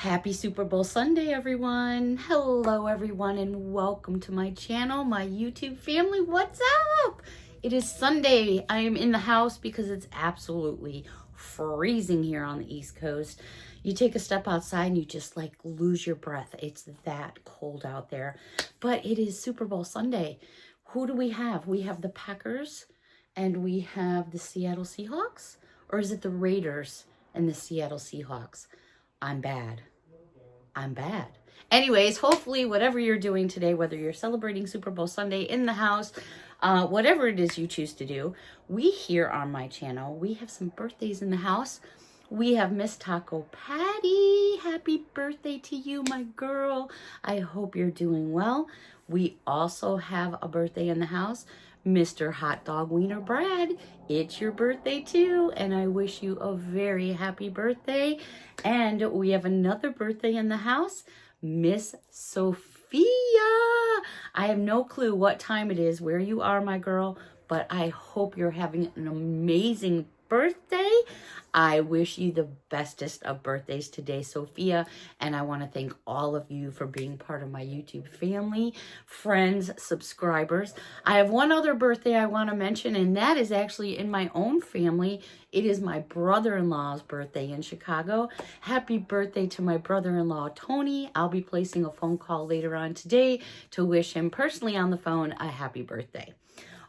Happy Super Bowl Sunday, everyone. Hello, everyone, and welcome to my channel, my YouTube family. What's up? It is Sunday. I am in the house because it's absolutely freezing here on the East Coast. You take a step outside and you just like lose your breath. It's that cold out there. But it is Super Bowl Sunday. Who do we have? We have the Packers and we have the Seattle Seahawks? Or is it the Raiders and the Seattle Seahawks? I'm bad. Anyways, hopefully whatever you're doing today, whether you're celebrating Super Bowl Sunday in the house, whatever it is you choose to do, we here on my channel, we have some birthdays in the house. We have Miss Taco Patty. Happy birthday to you, my girl. I hope you're doing well. We also have a birthday in the house. Mr. Hot Dog Wiener Brad, it's your birthday too, and I wish you a very happy birthday. And we have another birthday in the house, Miss Sophia. I have no clue what time it is, where you are, my girl, but I hope you're having an amazing birthday. I wish you the bestest of birthdays today, Sophia, and I want to thank all of you for being part of my YouTube family, friends, subscribers. I have one other birthday I want to mention, and that is actually in my own family. It is my brother-in-law's birthday in Chicago. Happy birthday to my brother-in-law, Tony. I'll be placing a phone call later on today to wish him personally on the phone a happy birthday.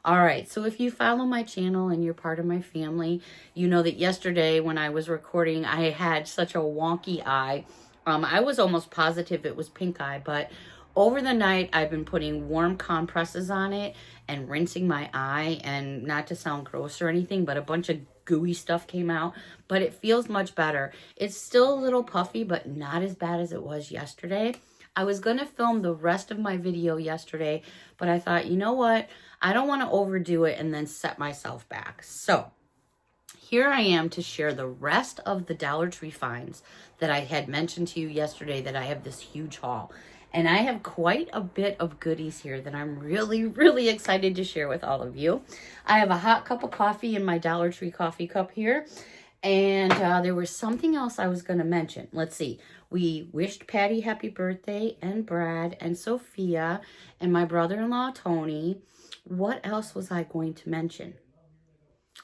All right, so if you follow my channel and you're part of my family, you know that yesterday when I was recording, I had such a wonky eye. I was almost positive it was pink eye, but over the night, I've been putting warm compresses on it and rinsing my eye, and not to sound gross or anything, but a bunch of gooey stuff came out, but it feels much better. It's still a little puffy, but not as bad as it was yesterday. I was going to film the rest of my video yesterday, but I thought, you know what? I don't want to overdo it and then set myself back. So here I am to share the rest of the Dollar Tree finds that I had mentioned to you yesterday, that I have this huge haul. And I have quite a bit of goodies here that I'm really, really excited to share with all of you. I have a hot cup of coffee in my Dollar Tree coffee cup here. And there was something else I was going to mention. Let's see. We wished Patty happy birthday, and Brad, and Sophia, and my brother-in-law, Tony. What else was I going to mention?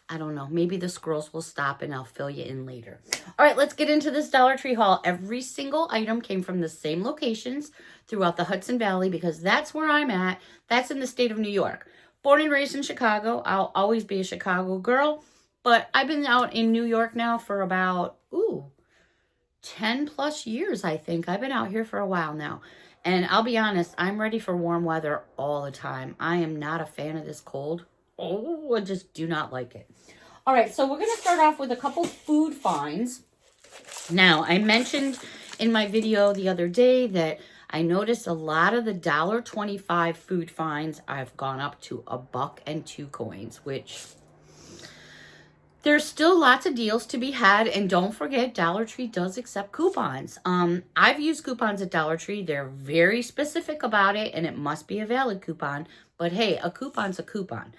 I don't know. Maybe the scrolls will stop and I'll fill you in later. All right, let's get into this Dollar Tree haul. Every single item came from the same locations throughout the Hudson Valley, because that's where I'm at. That's in the state of New York. Born and raised in Chicago. I'll always be a Chicago girl. But I've been out in New York now for about, 10 plus years, I think. I've been out here for a while now. And I'll be honest, I'm ready for warm weather all the time. I am not a fan of this cold. Oh, I just do not like it. All right, so we're going to start off with a couple food finds. Now, I mentioned in my video the other day that I noticed a lot of the $1.25 food finds I've gone up to $1.02, which... there's still lots of deals to be had, and don't forget, Dollar Tree does accept coupons. I've used coupons at Dollar Tree. They're very specific about it, and it must be a valid coupon. But hey, a coupon's a coupon.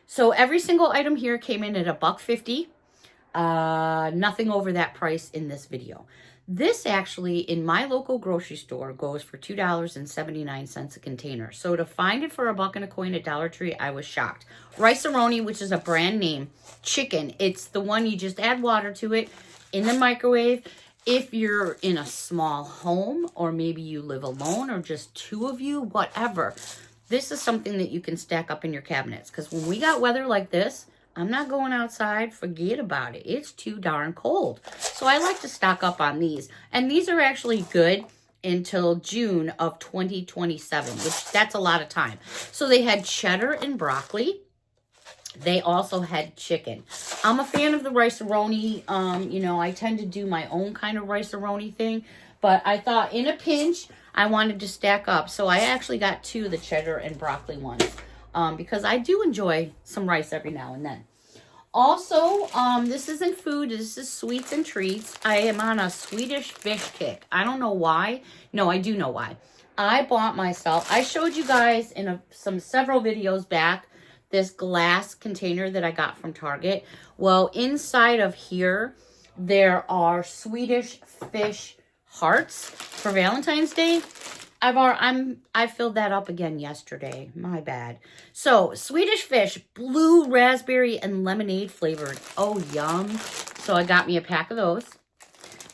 So every single item here came in at $1.50. Nothing over that price in this video. This actually, in my local grocery store, goes for $2.79 a container. So to find it for $1.25 at Dollar Tree, I was shocked. Rice-A-Roni, which is a brand name, chicken. It's the one you just add water to it in the microwave. If you're in a small home, or maybe you live alone, or just two of you, whatever. This is something that you can stack up in your cabinets. Because when we got weather like this, I'm not going outside. Forget about it. It's too darn cold. So I like to stock up on these. And these are actually good until June of 2027, which that's a lot of time. So they had cheddar and broccoli. They also had chicken. I'm a fan of the Rice-A-Roni. I tend to do my own kind of Rice-A-Roni thing. But I thought in a pinch, I wanted to stack up. So I actually got two of the cheddar and broccoli ones. Because I do enjoy some rice every now and then. Also, this isn't food. This is sweets and treats. I am on a Swedish fish kick. I don't know why. No, I do know why. I bought myself, I showed you guys in several videos back, this glass container that I got from Target. Well, inside of here, There are Swedish fish hearts for Valentine's Day. I filled that up again yesterday. My bad. So, Swedish fish, blue raspberry and lemonade flavored. Oh, yum. So, I got me a pack of those.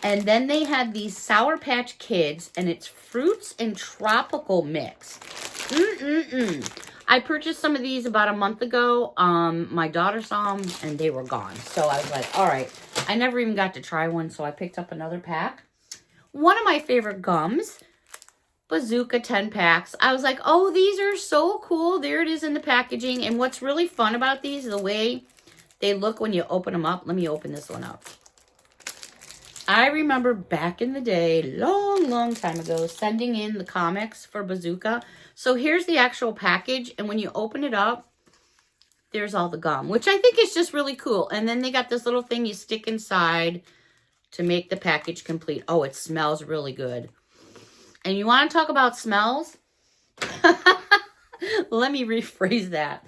And then they had these Sour Patch Kids, and it's fruits and tropical mix. I purchased some of these about a month ago. My daughter saw them, and they were gone. So, I was like, all right. I never even got to try one, so I picked up another pack. One of my favorite gums, Bazooka 10 packs. I was like, oh, these are so cool. There it is in the packaging. And what's really fun about these is the way they look when you open them up. Let me open this one up. I remember back in the day, long time ago, sending in the comics for Bazooka. So here's the actual package. And when you open it up, there's all the gum, which I think is just really cool. And then they got this little thing you stick inside to make the package complete. Oh, it smells really good. And you want to talk about smells? Let me rephrase that.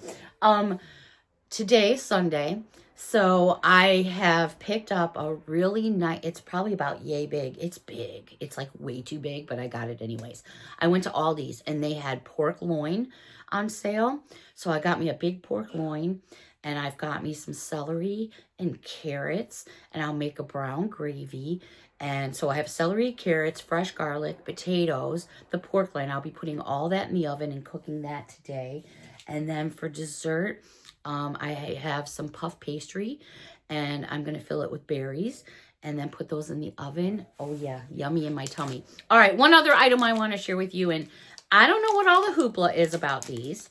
Today's Sunday, so I have picked up a really nice, it's probably about yay big. It's big. It's like way too big, but I got it anyways. I went to Aldi's and they had pork loin on sale. So I got me a big pork loin. And I've got me some celery and carrots, and I'll make a brown gravy. And so I have celery, carrots, fresh garlic, potatoes, the pork loin. I'll be putting all that in the oven and cooking that today. And then for dessert, I have some puff pastry, and I'm going to fill it with berries and then put those in the oven. Oh, yeah, yummy in my tummy. All right, one other item I want to share with you, and I don't know what all the hoopla is about these.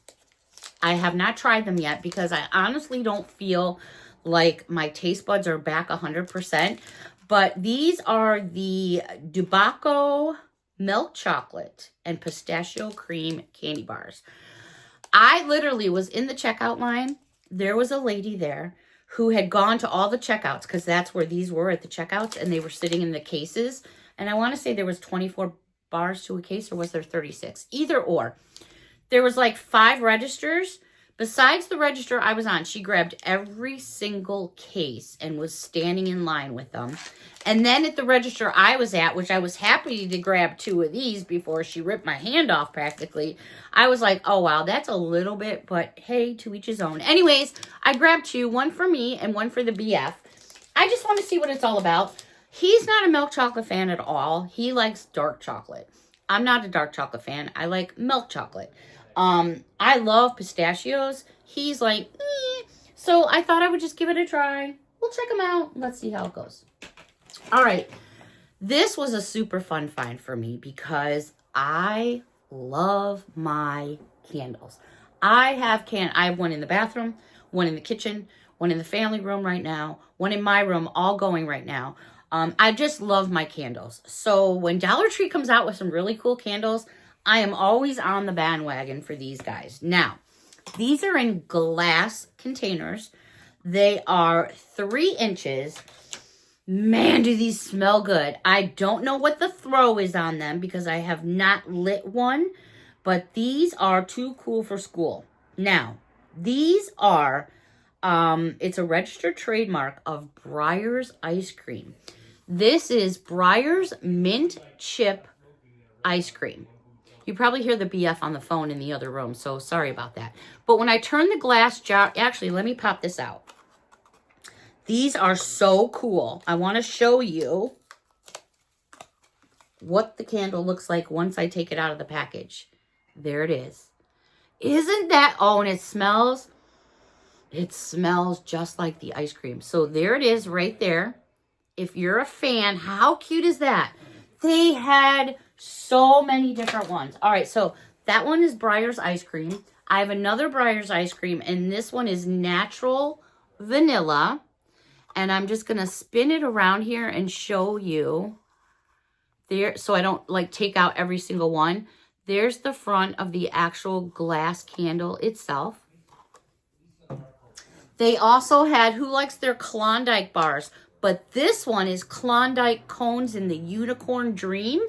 I have not tried them yet because I honestly don't feel like my taste buds are back 100%. But these are the Dubaco milk chocolate and pistachio cream candy bars. I literally was in the checkout line. There was a lady there who had gone to all the checkouts because that's where these were at the checkouts, and they were sitting in the cases. And I want to say there was 24 bars to a case, or was there 36? Either or. There was like 5 registers. Besides the register I was on, she grabbed every single case and was standing in line with them. And then at the register I was at, which I was happy to grab 2 of these before she ripped my hand off practically, I was like, oh, wow, that's a little bit, but hey, to each his own. Anyways, I grabbed 2, one for me and one for the BF. I just want to see what it's all about. He's not a milk chocolate fan at all. He likes dark chocolate. I'm not a dark chocolate fan. I like milk chocolate. I love pistachios. He's like, eh. So I thought I would just give it a try. We'll check them out. Let's see how it goes. All right. This was a super fun find for me because I love my candles. I have one in the bathroom, one in the kitchen, one in the family room right now, one in my room, all going right now. I just love my candles. So when Dollar Tree comes out with some really cool candles, I am always on the bandwagon for these guys. Now, these are in glass containers. They are 3 inches. Man, do these smell good. I don't know what the throw is on them because I have not lit one, but these are too cool for school. Now, these are, it's a registered trademark of Breyer's ice cream. This is Breyer's mint chip ice cream. You probably hear the BF on the phone in the other room, so sorry about that. But when I turn the glass jar, actually, let me pop this out. These are so cool. I want to show you what the candle looks like once I take it out of the package. There it is. Isn't that, oh, and it smells just like the ice cream. So there it is right there. If you're a fan, how cute is that? They had so many different ones. All right, so that one is Breyer's ice cream. I have another Breyer's ice cream, and this one is natural vanilla. And I'm just going to spin it around here and show you there, so I don't like take out every single one. There's the front of the actual glass candle itself. They also had, who likes their Klondike bars? But this one is Klondike cones in the Unicorn Dream.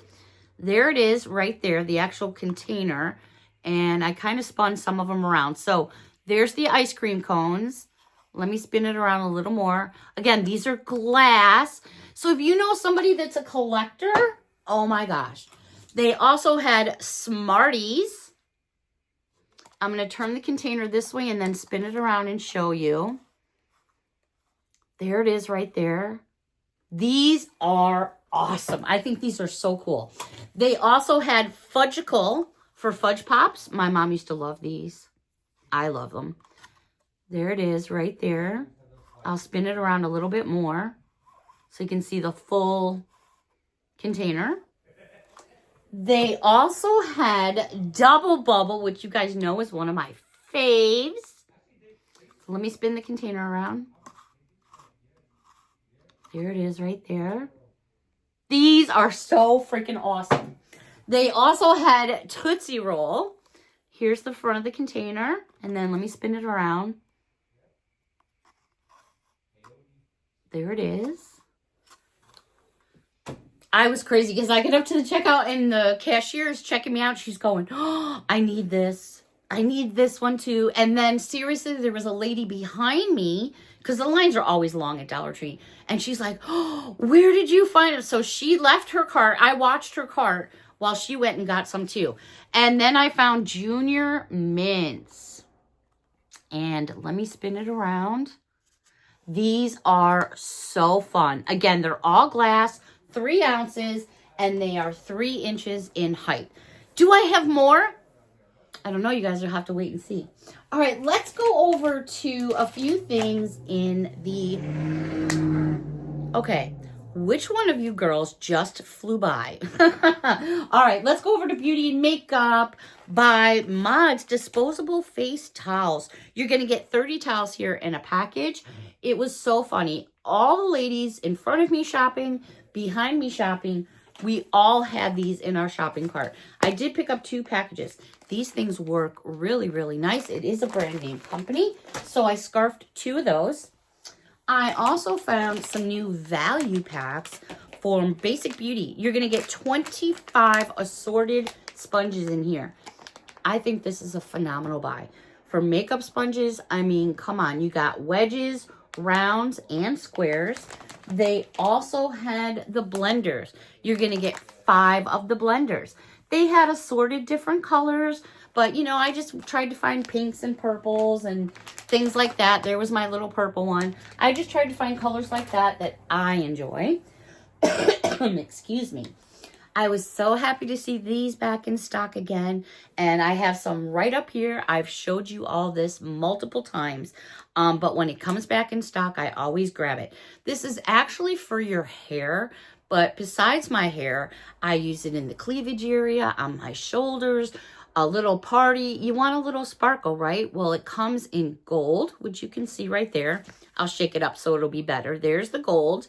There it is right there, the actual container. And I kind of spun some of them around. So there's the ice cream cones. Let me spin it around a little more. Again, these are glass. So if you know somebody that's a collector, oh my gosh. They also had Smarties. I'm going to turn the container this way and then spin it around and show you. There it is right there. These are awesome. I think these are so cool. They also had Fudgicle for Fudge Pops. My mom used to love these. I love them. There it is right there. I'll spin it around a little bit more so you can see the full container. They also had Double Bubble, which you guys know is one of my faves. So let me spin the container around. There it is right there. These are so freaking awesome. They also had Tootsie Roll. Here's the front of the container. And then let me spin it around. There it is. I was crazy because I get up to the checkout and the cashier is checking me out. She's going, oh, I need this. I need this one too. And then seriously, there was a lady behind me because the lines are always long at Dollar Tree. And she's like, oh, where did you find it? So she left her cart. I watched her cart while she went and got some too. And then I found Junior Mints. And let me spin it around. These are so fun. Again, they're all glass, 3 ounces, and they are 3 inches in height. Do I have more? I don't know. You guys will have to wait and see. All right, let's go over to a few things in the... Okay, which one of you girls just flew by? All right, let's go over to Beauty and Makeup by Mods Disposable Face Towels. You're going to get 30 towels here in a package. It was so funny. All the ladies in front of me shopping, behind me shopping, we all had these in our shopping cart. I did pick up 2 packages. These things work really, really nice. It is a brand name company, so I scarfed 2 of those. I also found some new value packs for Basic Beauty. You're going to get 25 assorted sponges in here. I think this is a phenomenal buy. For makeup sponges, I mean, come on. You got wedges, rounds, and squares. They also had the blenders. You're going to get 5 of the blenders. They had assorted different colors, but, you know, I just tried to find pinks and purples and things like that. There was my little purple one. I just tried to find colors like that I enjoy. Excuse me. I was so happy to see these back in stock again, and I have some right up here. I've showed you all this multiple times, but when it comes back in stock, I always grab it. This is actually for your hair, but besides my hair, I use it in the cleavage area, on my shoulders, a little party. You want a little sparkle, right? Well, it comes in gold, which you can see right there. I'll shake it up so it'll be better. There's the gold,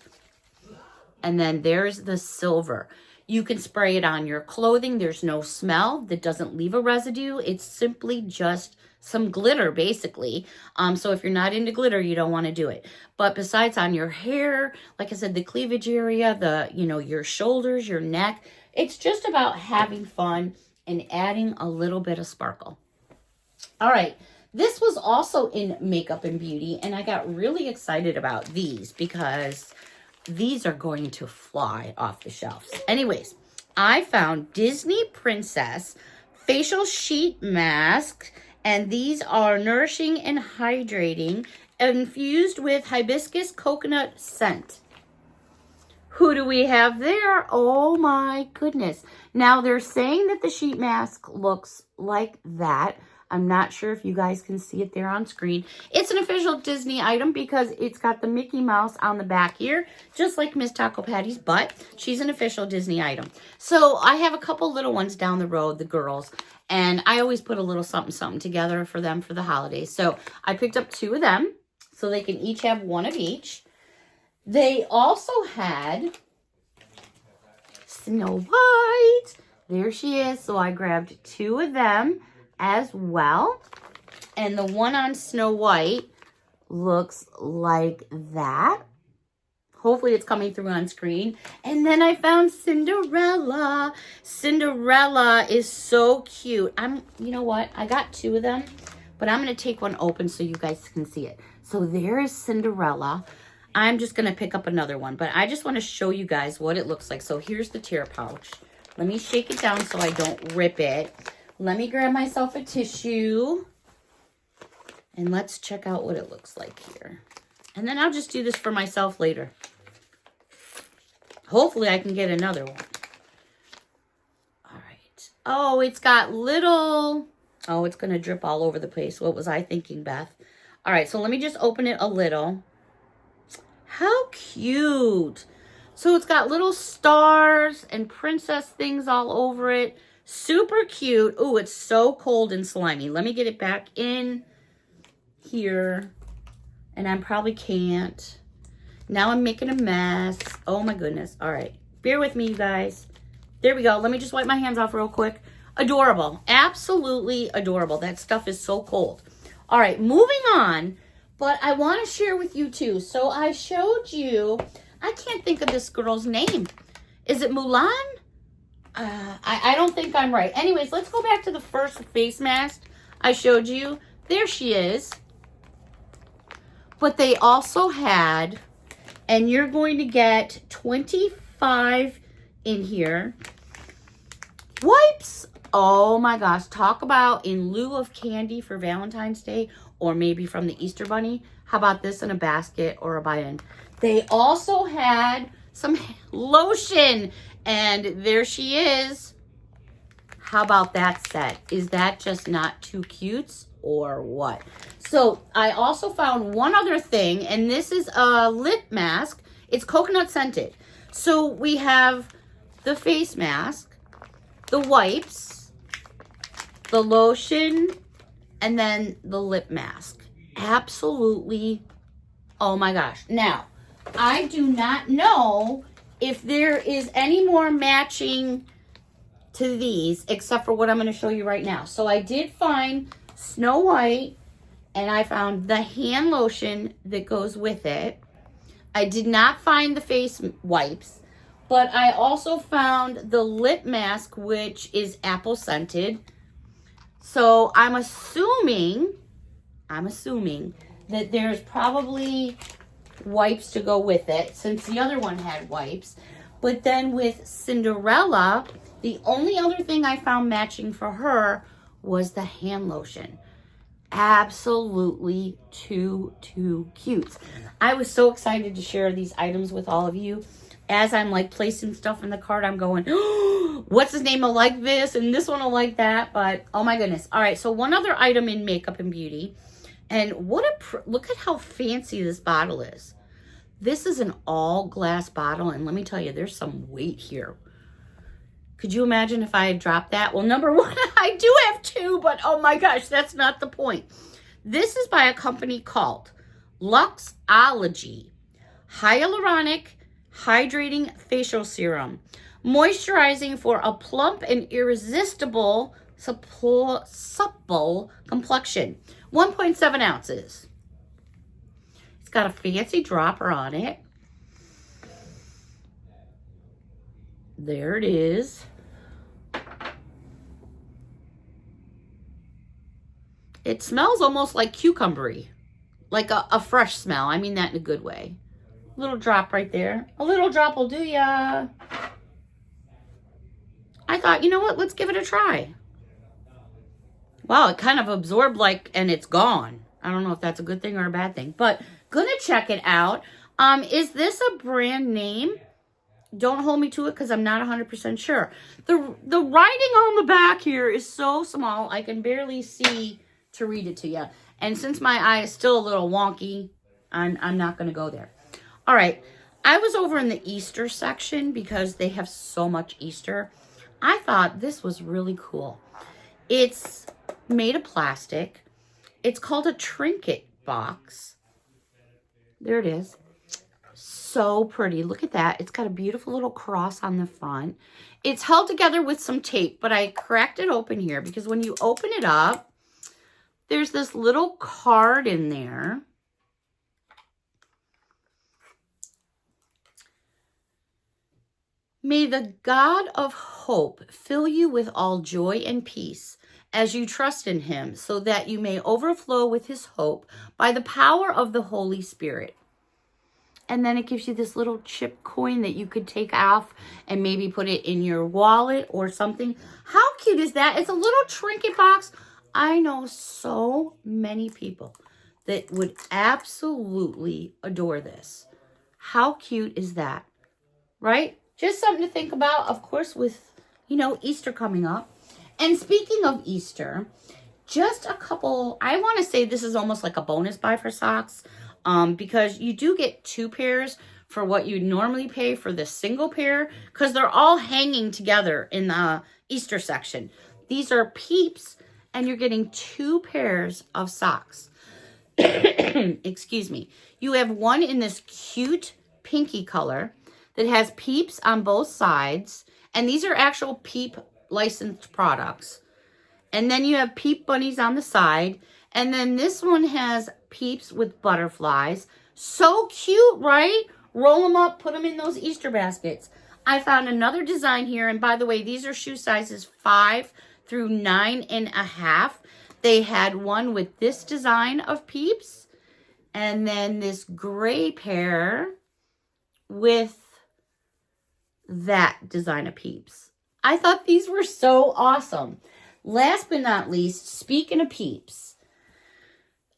and then there's the silver. You can spray it on your clothing. There's no smell that doesn't leave a residue. It's simply just some glitter, basically. So if you're not into glitter, you don't want to do it. But besides on your hair, like I said, the cleavage area, your shoulders, your neck, it's just about having fun and adding a little bit of sparkle. All right. This was also in Makeup and Beauty, and I got really excited about these because these are going to fly off the shelves. Anyways, I found Disney Princess facial sheet mask, and these are nourishing and hydrating, infused with hibiscus coconut scent. Who do we have there? Oh my goodness. Now they're saying that the sheet mask looks like that. I'm not sure if you guys can see it there on screen. It's an official Disney item because it's got the Mickey Mouse on the back here, just like Miss Taco Patty's, but she's an official Disney item. So I have a couple little ones down the road, the girls, and I always put a little something together for them for the holidays. So I picked up 2 of them so they can each have 1 of each. They also had Snow White. There she is. So I grabbed 2 of them as well, and the one on Snow White looks like that. Hopefully it's coming through on screen. And then I found Cinderella. Cinderella is so cute. You know what? I got 2 of them, but I'm going to take one open so you guys can see it. So there is Cinderella. I'm just going to pick up another one, but I just want to show you guys what it looks like. So here's the tear pouch. Let me shake it down so I don't rip it. Let me grab myself a tissue. And let's check out what it looks like here. And then I'll just do this for myself later. Hopefully I can get another one. All right. Oh, it's got little... Oh, it's going to drip all over the place. What was I thinking, Beth? All right, so let me just open it a little. How cute. So it's got little stars and princess things all over it. Super cute. Oh, it's so cold and slimy. Let me get it back in here. And I probably can't. Now I'm making a mess. Oh my goodness. All right. Bear with me, you guys. There we go. Let me just wipe my hands off real quick. Adorable. Absolutely adorable. That stuff is so cold. All right. Moving on. But I want to share with you too. So I showed you. I can't think of this girl's name. Is it Mulan? I don't think I'm right. Anyways, let's go back to the first face mask I showed you. There she is. But they also had, and you're going to get 25 in here, wipes. Oh my gosh, talk about in lieu of candy for Valentine's Day or maybe from the Easter Bunny. How about this in a basket or a buy-in? They also had some lotion, and there she is. How about that set? Is that just not too cute or what? So I also found one other thing, and this is a lip mask. It's coconut scented. So we have the face mask, the wipes, the lotion, and then the lip mask. Absolutely, oh my gosh. Now, I do not know if there is any more matching to these except for what I'm going to show you right now. So I did find Snow White, and I found the hand lotion that goes with it. I did not find the face wipes, but I also found the lip mask, which is apple scented. So I'm assuming that there's probably wipes to go with it, since the other one had wipes. But then with Cinderella, the only other thing I found matching for her was the hand lotion. Absolutely too cute. I was so excited to share these items with all of you. As I'm like placing stuff in the cart, I'm going, oh, what's his name will like this and this one will like that. But oh my goodness. All right, so one other item in makeup and beauty. And look at how fancy this bottle is. This is an all glass bottle, and let me tell you, there's some weight here. Could you imagine if I had dropped that? Well, number one, I do have two, but oh my gosh, that's not the point. This is by a company called Luxology Hyaluronic Hydrating Facial Serum. Moisturizing for a plump and irresistible, supple complexion. 1.7 ounces. It's got a fancy dropper on it. There it is. It smells almost like cucumbery. Like a fresh smell. I mean that in a good way. Little drop right there. A little drop will do ya. I thought, you know what? Let's give it a try. Wow, it kind of absorbed and it's gone. I don't know if that's a good thing or a bad thing, but gonna check it out. Is this a brand name? Don't hold me to it because I'm not 100% sure. The writing on the back here is so small, I can barely see to read it to you. And since my eye is still a little wonky, I'm not going to go there. All right, I was over in the Easter section because they have so much Easter. I thought this was really cool. It's made of plastic. It's called a trinket box. There it is. So pretty. Look at that. It's got a beautiful little cross on the front. It's held together with some tape, but I cracked it open here because when you open it up, there's this little card in there. May the God of hope fill you with all joy and peace as you trust in him, so that you may overflow with his hope by the power of the Holy Spirit. And then it gives you this little chip coin that you could take off and maybe put it in your wallet or something. How cute is that? It's a little trinket box. I know so many people that would absolutely adore this. How cute is that? Right? Just something to think about, of course, with, Easter coming up. And speaking of Easter, just a couple, I want to say this is almost like a bonus buy for socks, because you do get 2 pairs for what you normally pay for the single pair, because they're all hanging together in the Easter section. These are Peeps, and you're getting 2 pairs of socks. Excuse me. You have one in this cute pinky color that has Peeps on both sides, and these are actual Peep licensed products. And then you have Peep bunnies on the side, and then this one has Peeps with butterflies. So cute, right? Roll them up, put them in those Easter baskets. I found another design here, and by the way, these are shoe sizes 5 through 9.5. They had one with this design of Peeps, and then this gray pair with that design of Peeps. I thought these were so awesome. Last but not least, speaking of Peeps,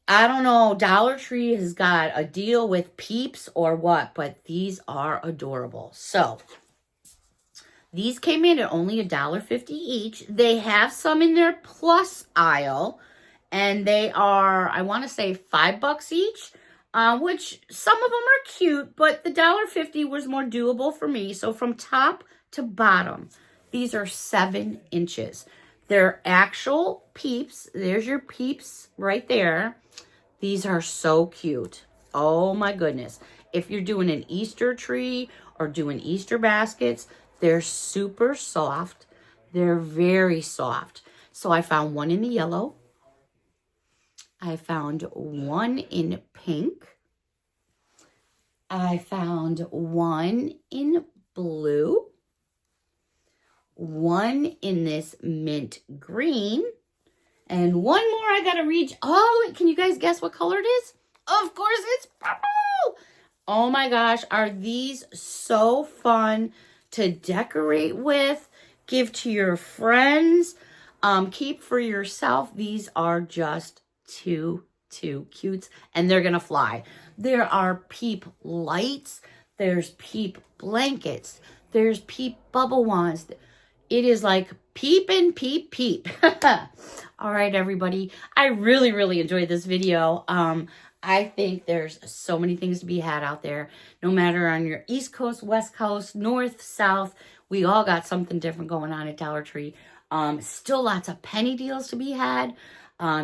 I don't know, Dollar Tree has got a deal with Peeps or what, but these are adorable. So, these came in at only $1.50 each. They have some in their plus aisle, and they are, I want to say, $5 each, which some of them are cute, but the $1.50 was more doable for me. So, from top to bottom, these are 7 inches. They're actual Peeps. There's your Peeps right there. These are so cute. Oh my goodness. If you're doing an Easter tree or doing Easter baskets, they're super soft. They're very soft. So I found one in the yellow. I found one in pink. I found one in blue. One in this mint green, and one more I gotta reach all the way. Can you guys guess what color it is? Of course, it's purple. Oh my gosh, are these so fun to decorate with, give to your friends, keep for yourself. These are just too cute, and they're gonna fly. There are Peep lights, there's Peep blankets, there's Peep bubble wands. It is like peep and peep, peep. All right, everybody. I really enjoyed this video. I think there's so many things to be had out there. No matter on your East Coast, West Coast, North, South, we all got something different going on at Dollar Tree. Still lots of penny deals to be had.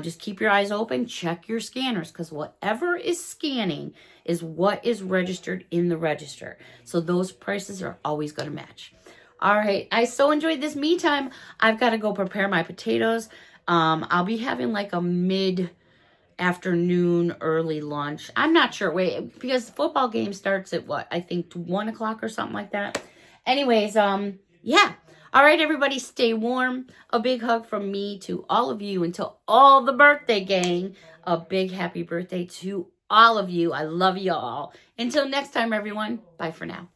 Just keep your eyes open. Check your scanners, because whatever is scanning is what is registered in the register. So those prices are always going to match. All right, I so enjoyed this me time. I've got to go prepare my potatoes. I'll be having like a mid-afternoon early lunch. I'm not sure. Wait, because the football game starts at what? I think 1 o'clock or something like that. Anyways, yeah. All right, everybody, stay warm. A big hug from me to all of you and to all the birthday gang. A big happy birthday to all of you. I love you all. Until next time, everyone. Bye for now.